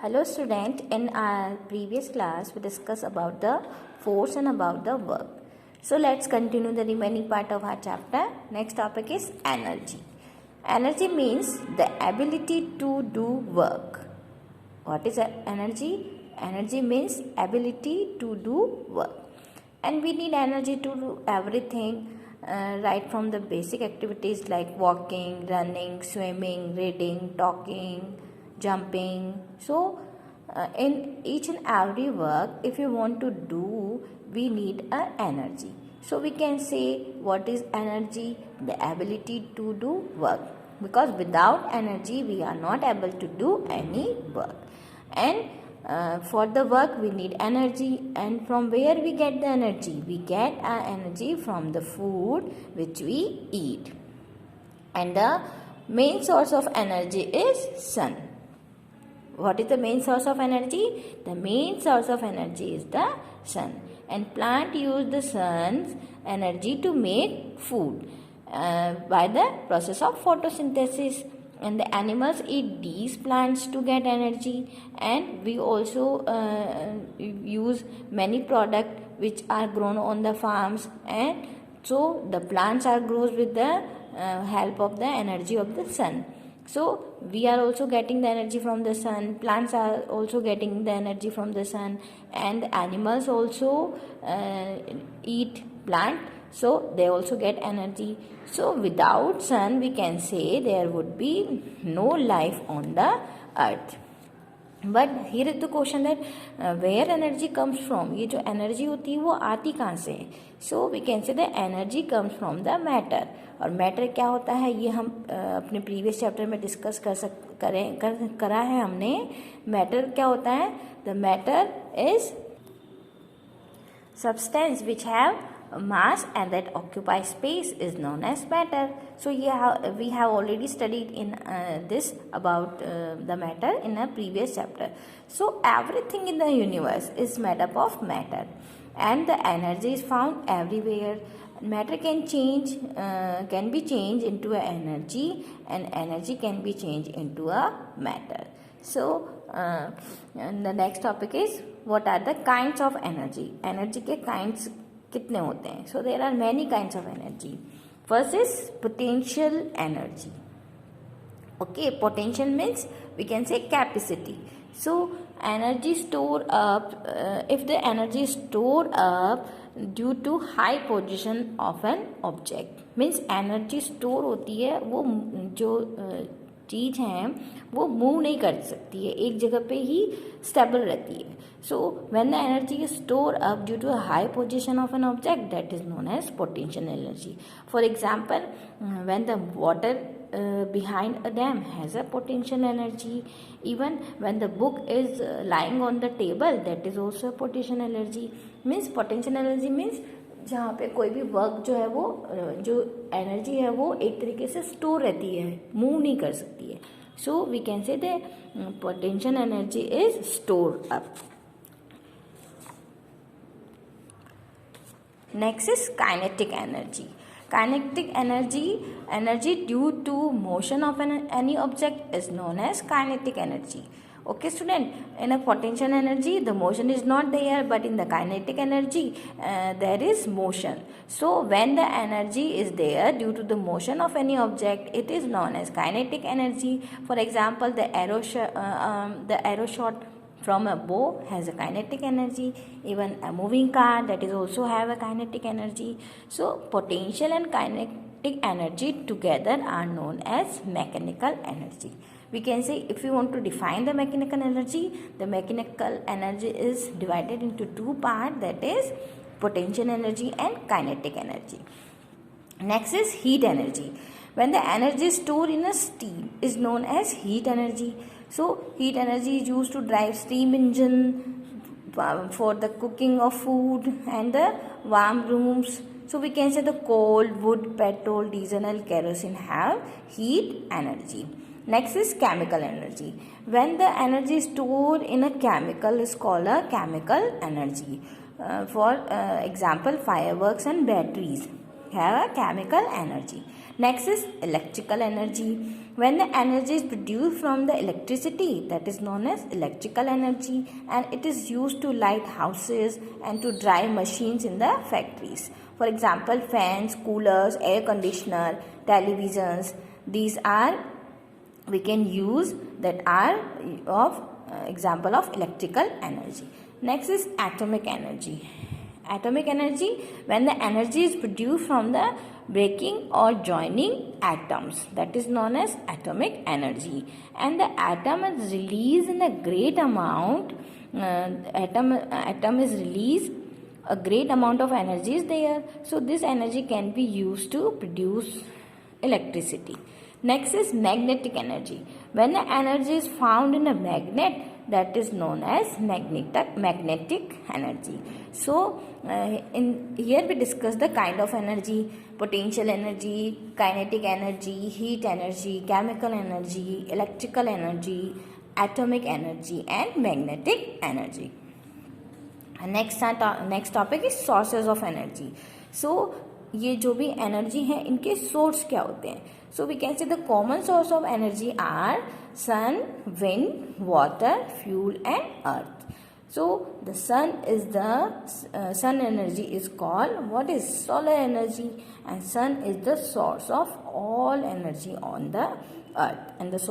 Hello student, in our previous class we discussed about the force and about the work. So let's continue the remaining part of our chapter. Next topic is energy. Energy means the ability to do work. What is energy? Energy means ability to do work. And we need energy to do everything, right from the basic activities like walking, running, swimming, reading, talking, jumping. So in each and every work, if you want to do, we need a energy. So we can say what is energy? The ability to do work, because without energy we are not able to do any work. And for the work we need energy. And from where we get the energy? We get our energy from the food which we eat. And the main source of energy is sun. What is the main source of energy? The main source of energy is the sun. And plant use the sun's energy to make food by the process of photosynthesis. And the animals eat these plants to get energy. And we also use many products which are grown on the farms. And so the plants are grown with the help of the energy of the sun. So we are also getting the energy from the sun, plants are also getting the energy from the sun, and animals also eat plant, so they also get energy. So without sun we can say there would be no life on the earth. But here is the question that where energy comes from. ये जो energy होती है वो आती कहाँ से है? So we can say the energy comes from the matter. और मैटर क्या होता है ये हम अपने प्रीवियस चैप्टर में डिस्कस करा है हमने. मैटर क्या होता है? The matter is substance which have mass and that occupy space is known as matter. So we have already studied in this about the matter in a previous chapter. So everything in the universe is made up of matter, and the energy is found everywhere. Matter can be changed into a energy, and energy can be changed into a matter. So the next topic is what are the kinds of energy. Energy के kinds कितने होते हैं? So there are many kinds of energy. First is potential energy. Okay, potential means we can say capacity. So energy stored up, if the energy is stored up due to high position of an object, means energy store होती है, वो जो चीज़ है वो move नहीं कर सकती है, एक जगह पे ही स्टेबल रहती है. So when the energy is store up due to high position of an object, that is known as potential energy. For example, when the water behind a dam has a potential energy. Even when the book is lying on the table, that is also a potential energy. Means potential energy means जहाँ पे कोई भी work जो है वो जो energy है वो एक तरीके से स्टोर रहती है, मूव नहीं कर सकती है. So we can say the potential energy is store up. Next is kinetic energy. Kinetic energy due to motion of any object is known as kinetic energy. Okay student, in a potential energy the motion is not there, but in the kinetic energy there is motion. So when the energy is there due to the motion of any object, it is known as kinetic energy. For example, the arrow shot from a bow has a kinetic energy. Even a moving car, that is also have a kinetic energy. So potential and kinetic energy together are known as mechanical energy. We can say, if you want to define the mechanical energy is divided into two parts, that is potential energy and kinetic energy. Next is heat energy. When the energy stored in a steam is known as heat energy. So heat energy is used to drive steam engine for the cooking of food and the warm rooms. So we can say the coal, wood, petrol, diesel and kerosene have heat energy. Next is chemical energy. When the energy is stored in a chemical is called a chemical energy. For example, fireworks and batteries have a chemical energy. Next is electrical energy. When the energy is produced from the electricity, that is known as electrical energy, and it is used to light houses and to drive machines in the factories. For example, fans, coolers, air conditioner, televisions, these are we can use that are of example of electrical energy. Next is atomic energy. Atomic energy, when the energy is produced from the breaking or joining atoms, that is known as atomic energy, and the atom is released in a great amount. Atom is released a great amount of energy is there, so this energy can be used to produce electricity. Next is magnetic energy. When the energy is found in a magnet, that is known as magnetic energy. So in here we discuss the kind of energy: potential energy, kinetic energy, heat energy, chemical energy, electrical energy, atomic energy, and magnetic energy. Next topic is sources of energy. So ये जो भी energy है इनके source क्या होते हैं. So we can say the common source of energy are sun, wind, water, fuel and earth. So the sun energy is called what is solar energy, and sun is the source of all energy on the earth, and the